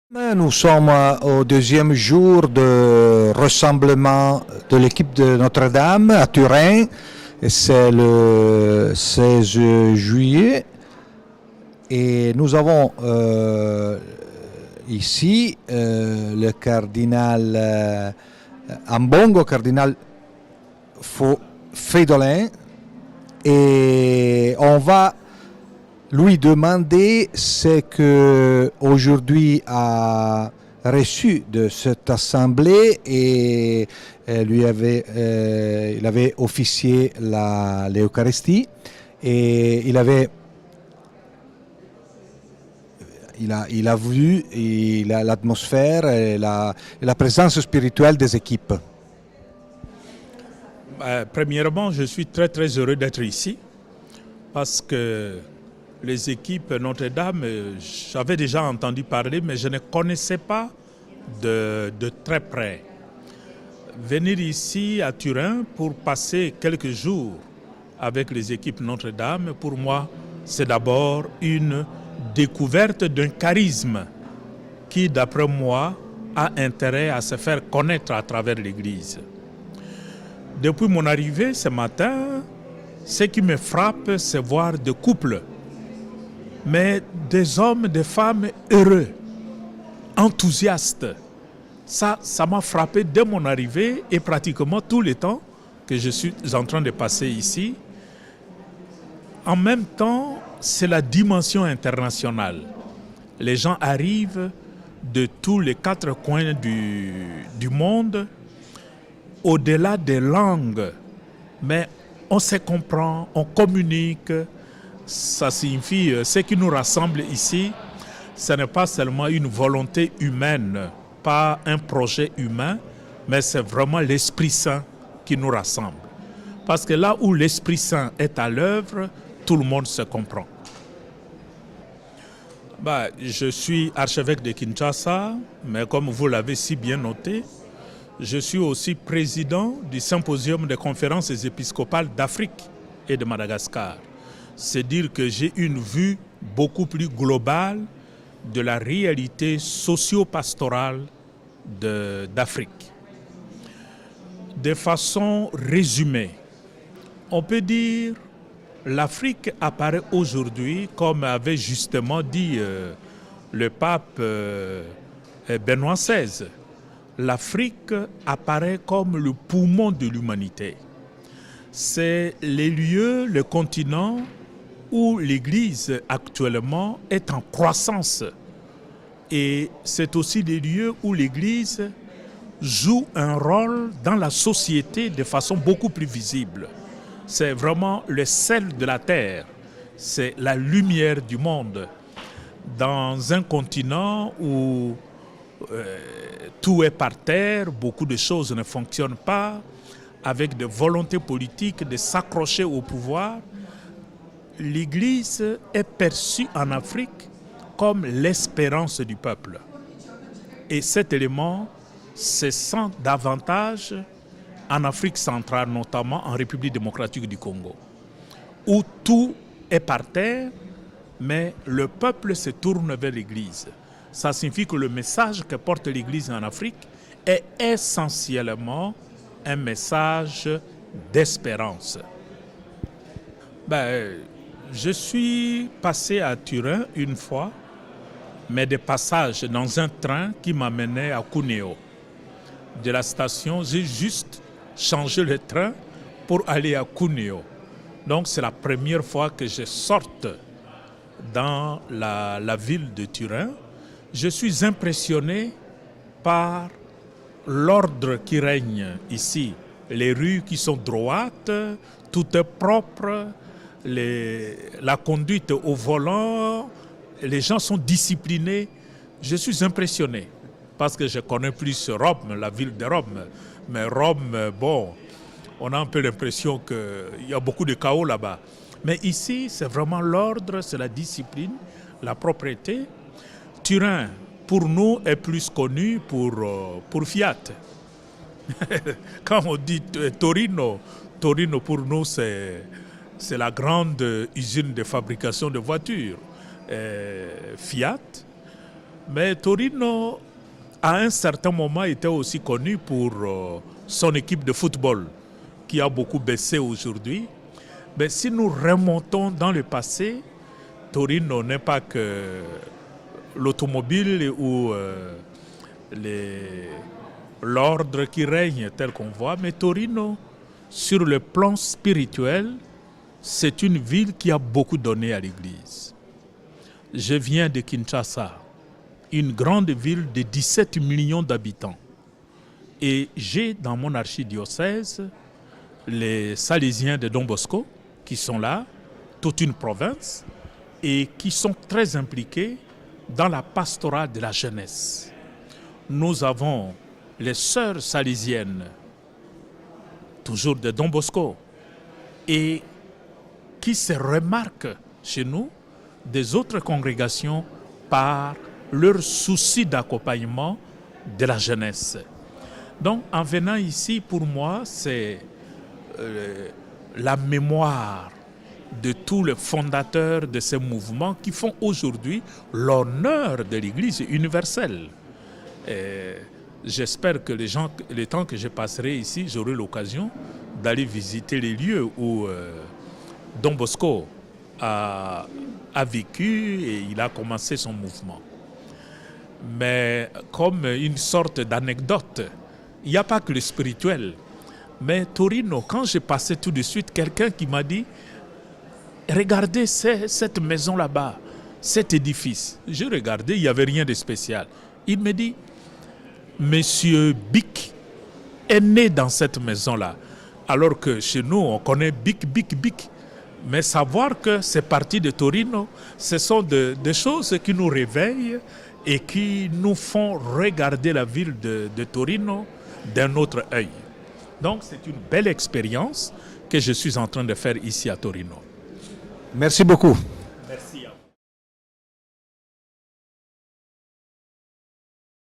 Nous sommes au deuxième jour de rassemblement de l'équipe de Notre-Dame à Turin. C'est le 16 juillet. Et nous avons ici le cardinal Ambongo, cardinal Fridolin. Et on va lui demander ce que aujourd'hui a reçu de cette assemblée et il avait officié l'Eucharistie et il a vu l'atmosphère et la présence spirituelle des équipes. Premièrement, je suis très heureux d'être ici parce que les équipes Notre-Dame, j'avais déjà entendu parler, mais je ne connaissais pas de très près. Venir ici à Turin pour passer quelques jours avec les équipes Notre-Dame, pour moi, c'est d'abord une découverte d'un charisme qui, d'après moi, a intérêt à se faire connaître à travers l'Église. Depuis mon arrivée ce matin, ce qui me frappe, c'est voir des couples, mais des hommes, des femmes heureux, enthousiastes. Ça m'a frappé dès mon arrivée et pratiquement tout le temps que je suis en train de passer ici. En même temps, c'est la dimension internationale. Les gens arrivent de tous les quatre coins du monde, au-delà des langues, mais on se comprend, on communique. Ça signifie, ce qui nous rassemble ici, ce n'est pas seulement une volonté humaine, pas un projet humain, mais c'est vraiment l'Esprit Saint qui nous rassemble. Parce que là où l'Esprit Saint est à l'œuvre, tout le monde se comprend. Je suis archevêque de Kinshasa, mais comme vous l'avez si bien noté, je suis aussi président du symposium des conférences épiscopales d'Afrique et de Madagascar. C'est dire que j'ai une vue beaucoup plus globale de la réalité socio-pastorale d'Afrique. De façon résumée, on peut dire que l'Afrique apparaît aujourd'hui, comme avait justement dit le pape Benoît XVI, l'Afrique apparaît comme le poumon de l'humanité. C'est les lieux, le continent où l'Église actuellement est en croissance. Et c'est aussi des lieux où l'Église joue un rôle dans la société de façon beaucoup plus visible. C'est vraiment le sel de la terre, c'est la lumière du monde. Dans un continent où tout est par terre, beaucoup de choses ne fonctionnent pas, avec des volontés politiques de s'accrocher au pouvoir, l'Église est perçue en Afrique comme l'espérance du peuple. Et cet élément se sent davantage en Afrique centrale, notamment en République démocratique du Congo, où tout est par terre, mais le peuple se tourne vers l'Église. Ça signifie que le message que porte l'Église en Afrique est essentiellement un message d'espérance. Je suis passé à Turin une fois, mais de passage dans un train qui m'amenait à Cuneo. De la station, j'ai juste changé le train pour aller à Cuneo. Donc c'est la première fois que je sorte dans la ville de Turin. Je suis impressionné par l'ordre qui règne ici. Les rues qui sont droites, tout est propre, la conduite au volant, les gens sont disciplinés. Je suis impressionné parce que je connais plus Rome, la ville de Rome. Mais Rome, on a un peu l'impression qu'il y a beaucoup de chaos là-bas. Mais ici, c'est vraiment l'ordre, c'est la discipline, la propreté. Turin, pour nous, est plus connu pour Fiat. Quand on dit Torino pour nous, c'est la grande usine de fabrication de voitures. Fiat, Mais Torino, à un certain moment, était aussi connu pour son équipe de football, qui a beaucoup baissé aujourd'hui. Mais si nous remontons dans le passé, Torino n'est pas que l'automobile ou l'ordre qui règne tel qu'on voit, mais Torino, sur le plan spirituel, c'est une ville qui a beaucoup donné à l'Église. Je viens de Kinshasa, une grande ville de 17 millions d'habitants. Et j'ai dans mon archidiocèse les Salésiens de Don Bosco qui sont là, toute une province, et qui sont très impliqués dans la pastorale de la jeunesse. Nous avons les sœurs salésiennes, toujours de Don Bosco, et qui se remarquent chez nous des autres congrégations par leur souci d'accompagnement de la jeunesse. Donc en venant ici, pour moi, c'est la mémoire de tous les fondateurs de ces mouvements qui font aujourd'hui l'honneur de l'Église universelle. J'espère que les temps que je passerai ici, j'aurai l'occasion d'aller visiter les lieux où Don Bosco a vécu et il a commencé son mouvement. Mais comme une sorte d'anecdote, il n'y a pas que le spirituel. Mais Torino, quand j'ai passé tout de suite, quelqu'un qui m'a dit « Regardez cette maison là-bas, cet édifice. » J'ai regardé, il n'y avait rien de spécial. Il me dit « Monsieur Bic est né dans cette maison-là. » Alors que chez nous, on connaît Bic. Mais savoir que c'est parti de Torino, ce sont des choses qui nous réveillent et qui nous font regarder la ville de Torino d'un autre œil. Donc c'est une belle expérience que je suis en train de faire ici à Torino. Merci beaucoup.